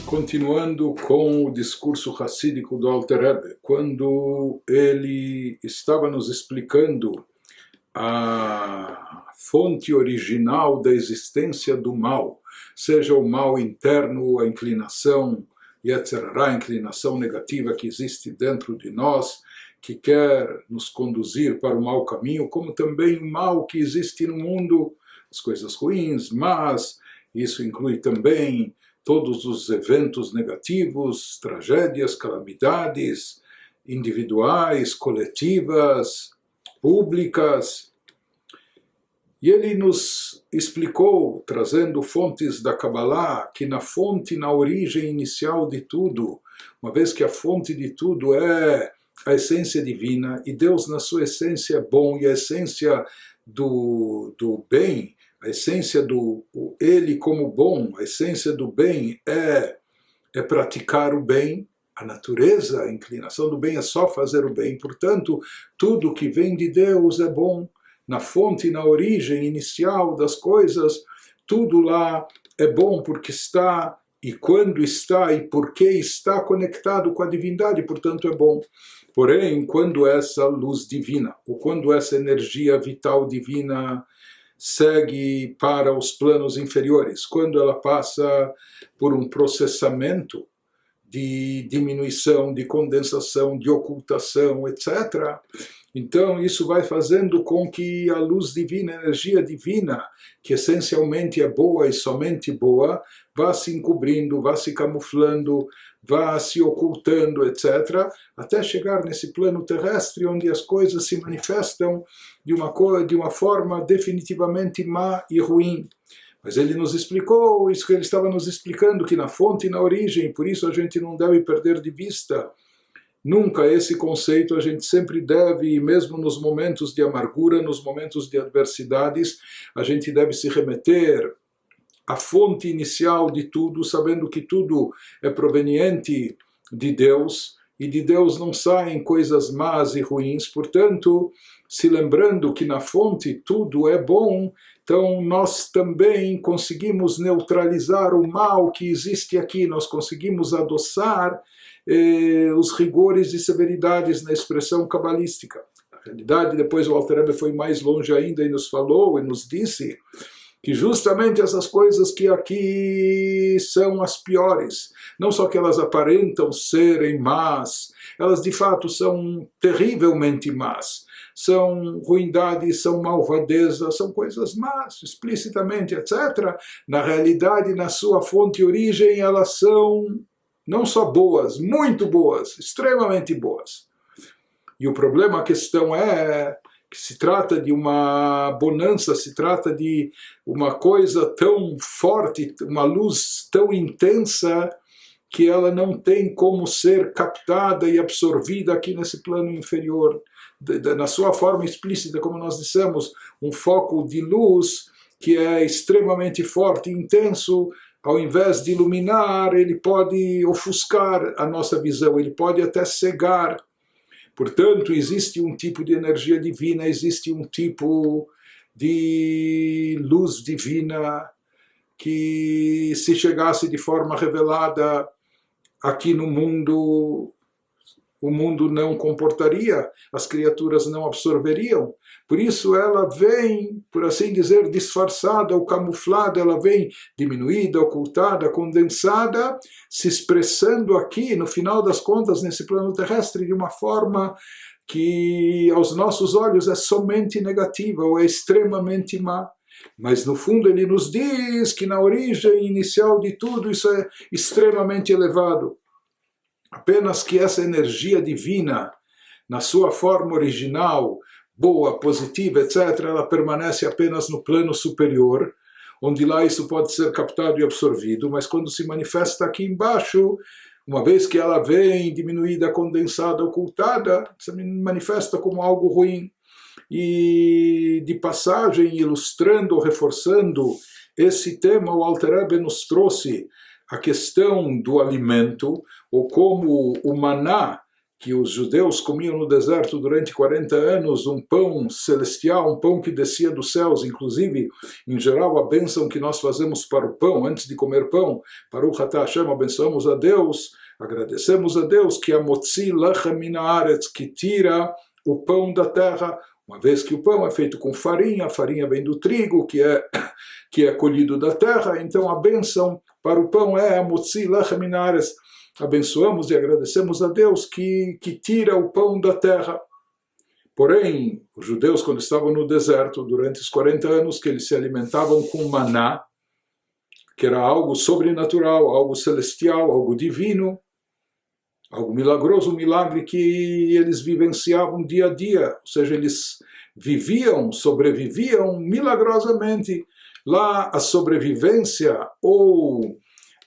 Continuando com o discurso racídico do Alter Rebbe, quando ele estava nos explicando a fonte original da existência do mal, seja o mal interno, a inclinação Yetzirah, a inclinação negativa que existe dentro de nós, que quer nos conduzir para o mau caminho, como também o mal que existe no mundo, as coisas ruins, mas isso inclui também todos os eventos negativos, tragédias, calamidades, individuais, coletivas, públicas. E ele nos explicou, trazendo fontes da Kabbalah, que na fonte, na origem inicial de tudo, uma vez que a fonte de tudo é a essência divina, e Deus na sua essência é bom, e a essência do bem, a essência do ele como bom, a essência do bem é praticar o bem, a natureza, a inclinação do bem é só fazer o bem. Portanto, tudo que vem de Deus é bom. Na fonte, na origem inicial das coisas, tudo lá é bom porque está, e quando está, e porque está conectado com a divindade, portanto é bom. Porém, quando essa luz divina, ou quando essa energia vital divina segue para os planos inferiores, quando ela passa por um processamento de diminuição, de condensação, de ocultação, etc., então isso vai fazendo com que a luz divina, a energia divina, que essencialmente é boa e somente boa, vá se encobrindo, vá se camuflando, vá se ocultando, etc., até chegar nesse plano terrestre onde as coisas se manifestam de uma forma definitivamente má e ruim. Mas ele nos explicou isso que ele estava nos explicando, que na fonte e na origem, por isso a gente não deve perder de vista nunca esse conceito. A gente sempre deve, mesmo nos momentos de amargura, nos momentos de adversidades, a gente deve se remeter à fonte inicial de tudo, sabendo que tudo é proveniente de Deus, e de Deus não saem coisas más e ruins. Portanto, se lembrando que na fonte tudo é bom, então nós também conseguimos neutralizar o mal que existe aqui, nós conseguimos adoçar os rigores e severidades na expressão cabalística. Na realidade, depois o Alter Rebbe foi mais longe ainda e nos falou e nos disse que justamente essas coisas que aqui são as piores, não só que elas aparentam serem más, elas de fato são terrivelmente más, são ruindades, são malvadezas, são coisas más, explicitamente, etc. Na realidade, na sua fonte e origem, elas são não só boas, muito boas, extremamente boas. E o problema, a questão é que se trata de uma bonança, se trata de uma coisa tão forte, uma luz tão intensa, que ela não tem como ser captada e absorvida aqui nesse plano inferior. Na sua forma explícita, como nós dissemos, um foco de luz que é extremamente forte e intenso, ao invés de iluminar, ele pode ofuscar a nossa visão, ele pode até cegar. Portanto, existe um tipo de energia divina, existe um tipo de luz divina que, se chegasse de forma revelada aqui no mundo, o mundo não comportaria, as criaturas não absorveriam. Por isso ela vem, por assim dizer, disfarçada ou camuflada, ela vem diminuída, ocultada, condensada, se expressando aqui, no final das contas, nesse plano terrestre, de uma forma que aos nossos olhos é somente negativa ou é extremamente má. Mas no fundo ele nos diz que na origem inicial de tudo isso é extremamente elevado. Apenas que essa energia divina, na sua forma original, boa, positiva, etc., ela permanece apenas no plano superior, onde lá isso pode ser captado e absorvido, mas quando se manifesta aqui embaixo, uma vez que ela vem diminuída, condensada, ocultada, se manifesta como algo ruim. E de passagem, ilustrando ou reforçando esse tema, o Alter Rebbe nos trouxe a questão do alimento, ou como o maná, que os judeus comiam no deserto durante 40 anos um pão celestial, um pão que descia dos céus, inclusive, em geral, a bênção que nós fazemos para o pão, antes de comer pão, Baruch atah Hashem, abençoamos a Deus, agradecemos a Deus, que é Motzi Lechem Min Haaretz, que tira o pão da terra, uma vez que o pão é feito com farinha, a farinha vem do trigo, que é colhido da terra, então a bênção para o pão é a Motzi Lechem Min Haaretz. Abençoamos e agradecemos a Deus que tira o pão da terra. Porém, os judeus, quando estavam no deserto, durante os 40 anos, que eles se alimentavam com maná, que era algo sobrenatural, algo celestial, algo divino, algo milagroso, um milagre que eles vivenciavam dia a dia, ou seja, eles viviam, sobreviviam milagrosamente. Lá a sobrevivência ou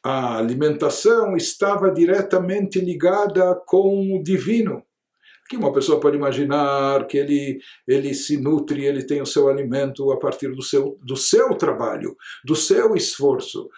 a alimentação estava diretamente ligada com o divino. Que uma pessoa pode imaginar que ele se nutre, ele tem o seu alimento a partir do seu trabalho, do seu esforço,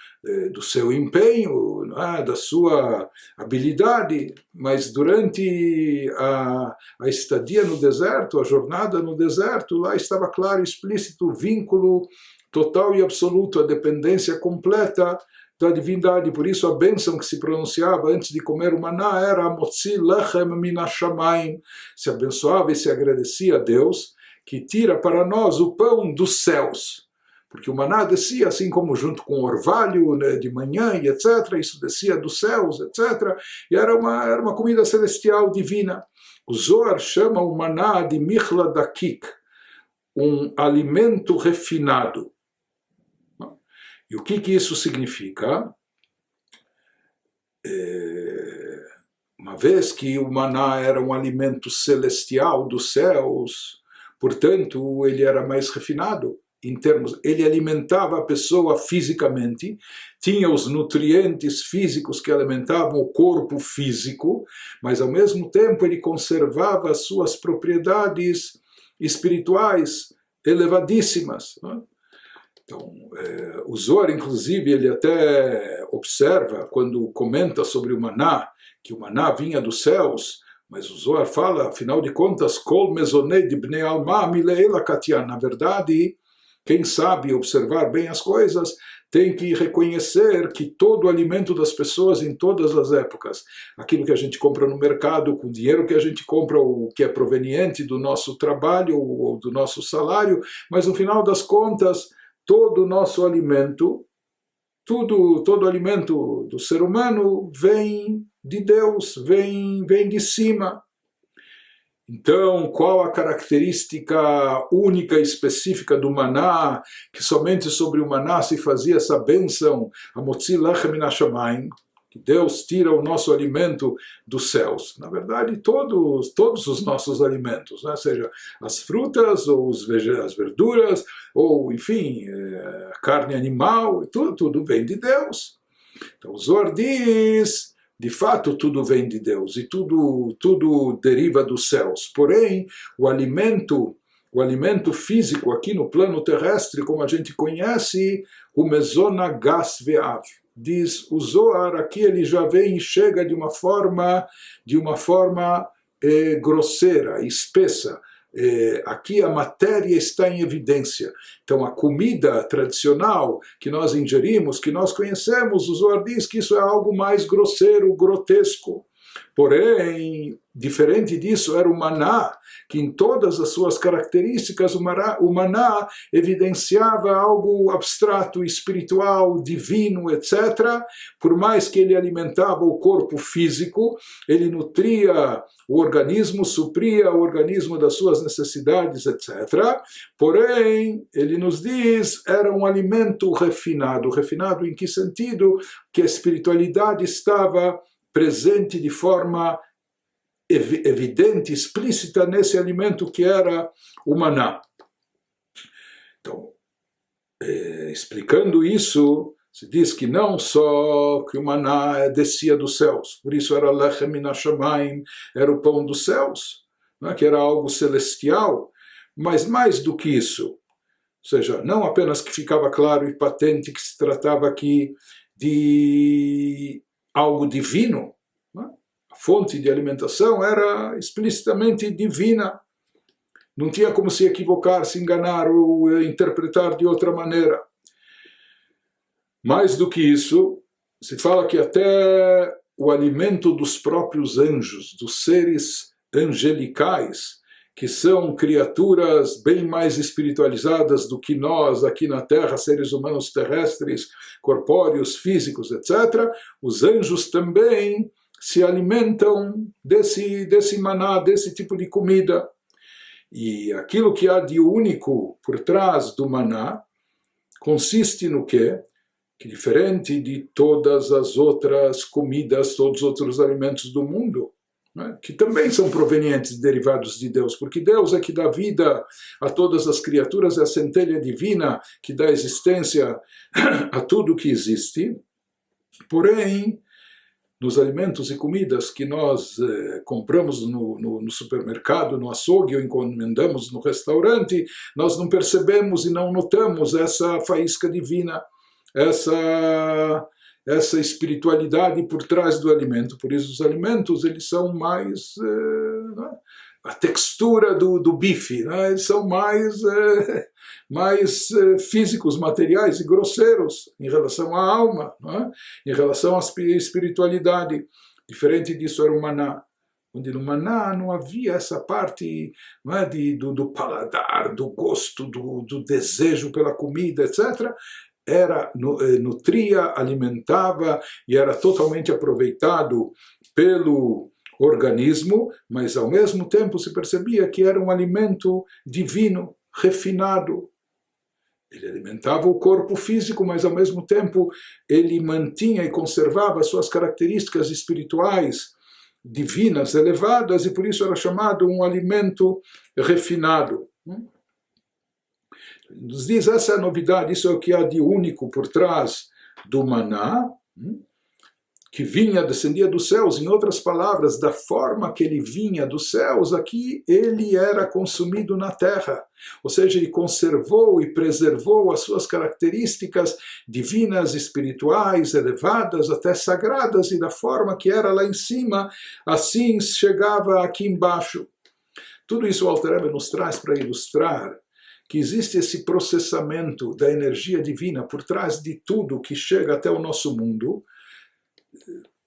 do seu empenho, da sua habilidade, mas durante a estadia no deserto, a jornada no deserto, lá estava claro e explícito o vínculo total e absoluto, a dependência completa da divindade. Por isso a bênção que se pronunciava antes de comer o maná era Motzi Lechem Min Hashamayim, se abençoava e se agradecia a Deus que tira para nós o pão dos céus, porque o maná descia assim como junto com o orvalho, né, de manhã e etc, isso descia dos céus, etc, e era uma comida celestial divina. O Zohar chama o maná de Michla Dakik, um alimento refinado. E o que isso significa? Uma vez que o maná era um alimento celestial dos céus, portanto, ele era mais refinado. Em termos, ele alimentava a pessoa fisicamente, tinha os nutrientes físicos que alimentavam o corpo físico, mas ao mesmo tempo ele conservava as suas propriedades espirituais elevadíssimas, não é? Então, o Zohar, inclusive, ele até observa, quando comenta sobre o maná, que o maná vinha dos céus, mas o Zohar fala, afinal de contas, Kol mezonei de bnei alma milei lakatian. Na verdade, quem sabe observar bem as coisas, tem que reconhecer que todo o alimento das pessoas em todas as épocas, aquilo que a gente compra no mercado, com o dinheiro que a gente compra, o que é proveniente do nosso trabalho ou do nosso salário, mas no final das contas, todo o nosso alimento, todo o alimento do ser humano vem de Deus, vem de cima. Então, qual a característica única e específica do maná, que somente sobre o maná se fazia essa bênção, a Motzi Lechem Min Hashamayim, que Deus tira o nosso alimento dos céus? Na verdade, todos os nossos alimentos, né? Seja as frutas, ou as verduras, ou, enfim, a carne animal, tudo vem de Deus. Então, o Zohar diz, de fato, tudo vem de Deus, e tudo deriva dos céus. Porém, o alimento físico aqui no plano terrestre, como a gente conhece, o Mezona Gas Ve'av, diz o Zohar, aqui ele já vem e chega de uma forma grosseira, espessa. Aqui a matéria está em evidência. Então a comida tradicional que nós ingerimos, que nós conhecemos, o Zohar diz que isso é algo mais grosseiro, grotesco. Porém, diferente disso era o maná, que em todas as suas características o maná evidenciava algo abstrato, espiritual, divino, etc. Por mais que ele alimentava o corpo físico, ele nutria o organismo, supria o organismo das suas necessidades, etc. Porém, ele nos diz, era um alimento refinado. Refinado em que sentido? Que a espiritualidade estava presente de forma evidente, explícita nesse alimento que era o maná. Então, explicando isso, se diz que não só que o maná descia dos céus, por isso era Lechem Min Hashamayim, era o pão dos céus, né, que era algo celestial, mas mais do que isso, ou seja, não apenas que ficava claro e patente que se tratava aqui de algo divino, né? A fonte de alimentação era explicitamente divina. Não tinha como se equivocar, se enganar ou interpretar de outra maneira. Mais do que isso, se fala que até o alimento dos próprios anjos, dos seres angelicais, que são criaturas bem mais espiritualizadas do que nós aqui na Terra, seres humanos terrestres, corpóreos, físicos, etc., os anjos também se alimentam desse maná, desse tipo de comida. E aquilo que há de único por trás do maná consiste no quê? Que diferente de todas as outras comidas, todos os outros alimentos do mundo, né, que também são provenientes, derivados de Deus, porque Deus é que dá vida a todas as criaturas, é a centelha divina que dá existência a tudo que existe. Porém, nos alimentos e comidas que nós compramos no supermercado, no açougue, ou encomendamos no restaurante, nós não percebemos e não notamos essa faísca divina, essa espiritualidade por trás do alimento. Por isso os alimentos, eles são mais a textura do bife, né? Eles são mais físicos, materiais e grosseiros em relação à alma, né? Em relação à espiritualidade. Diferente disso era o maná, onde no maná não havia essa parte, não é, do paladar, do gosto, do desejo pela comida, etc., nutria, alimentava e era totalmente aproveitado pelo organismo, mas ao mesmo tempo se percebia que era um alimento divino, refinado. Ele alimentava o corpo físico, mas ao mesmo tempo ele mantinha e conservava suas características espirituais, divinas, elevadas, e por isso era chamado um alimento refinado. Nos diz, essa é a novidade, isso é o que há de único por trás do maná, que descendia dos céus. Em outras palavras, da forma que ele vinha dos céus, aqui ele era consumido na terra. Ou seja, ele conservou e preservou as suas características divinas, espirituais, elevadas, até sagradas, e da forma que era lá em cima, assim chegava aqui embaixo. Tudo isso o Alter Rebbe nos traz para ilustrar que existe esse processamento da energia divina por trás de tudo que chega até o nosso mundo,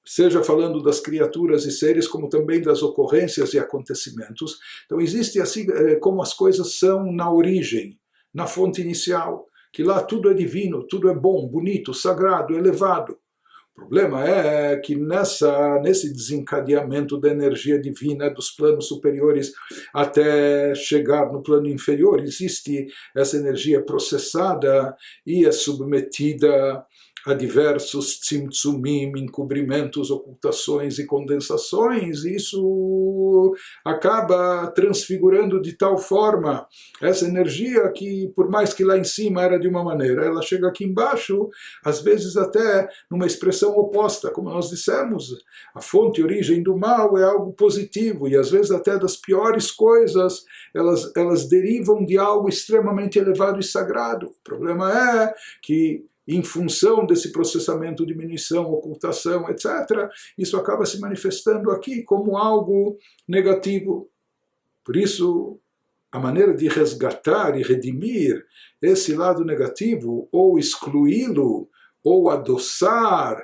seja falando das criaturas e seres, como também das ocorrências e acontecimentos. Então existe assim como as coisas são na origem, na fonte inicial, que lá tudo é divino, tudo é bom, bonito, sagrado, elevado. O problema é que nesse desencadeamento da energia divina dos planos superiores até chegar no plano inferior, existe essa energia processada e é submetida a diversos tzimtzumim, encobrimentos, ocultações e condensações, e isso acaba transfigurando de tal forma essa energia que, por mais que lá em cima era de uma maneira, ela chega aqui embaixo, às vezes até numa expressão oposta, como nós dissemos, a fonte e origem do mal é algo positivo, e às vezes até das piores coisas, elas derivam de algo extremamente elevado e sagrado. O problema é que, em função desse processamento, diminuição, ocultação, etc., isso acaba se manifestando aqui como algo negativo. Por isso, a maneira de resgatar e redimir esse lado negativo, ou excluí-lo, ou adoçar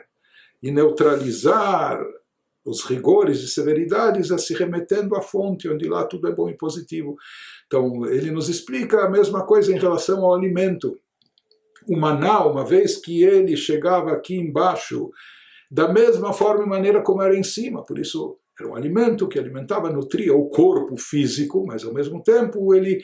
e neutralizar os rigores e severidades, é se remetendo à fonte, onde lá tudo é bom e positivo. Então, ele nos explica a mesma coisa em relação ao alimento. O maná, uma vez que ele chegava aqui embaixo, da mesma forma e maneira como era em cima, por isso era um alimento que alimentava, nutria o corpo físico, mas ao mesmo tempo ele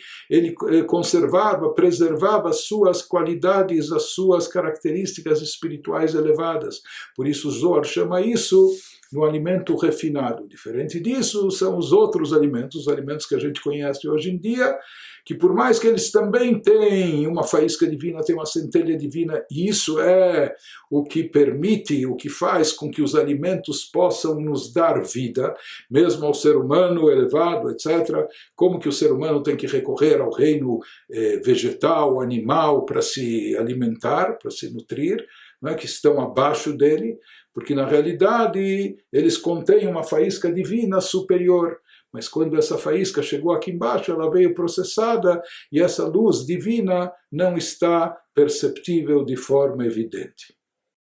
conservava, preservava as suas qualidades, as suas características espirituais elevadas. Por isso o Zohar chama isso no alimento refinado. Diferente disso são os outros alimentos, os alimentos que a gente conhece hoje em dia, que por mais que eles também têm uma faísca divina, têm uma centelha divina, e isso é o que permite, o que faz com que os alimentos possam nos dar vida, mesmo ao ser humano elevado, etc., como que o ser humano tem que recorrer ao reino vegetal, animal, para se alimentar, para se nutrir, não é, que estão abaixo dele, porque na realidade eles contêm uma faísca divina superior. Mas quando essa faísca chegou aqui embaixo, ela veio processada e essa luz divina não está perceptível de forma evidente.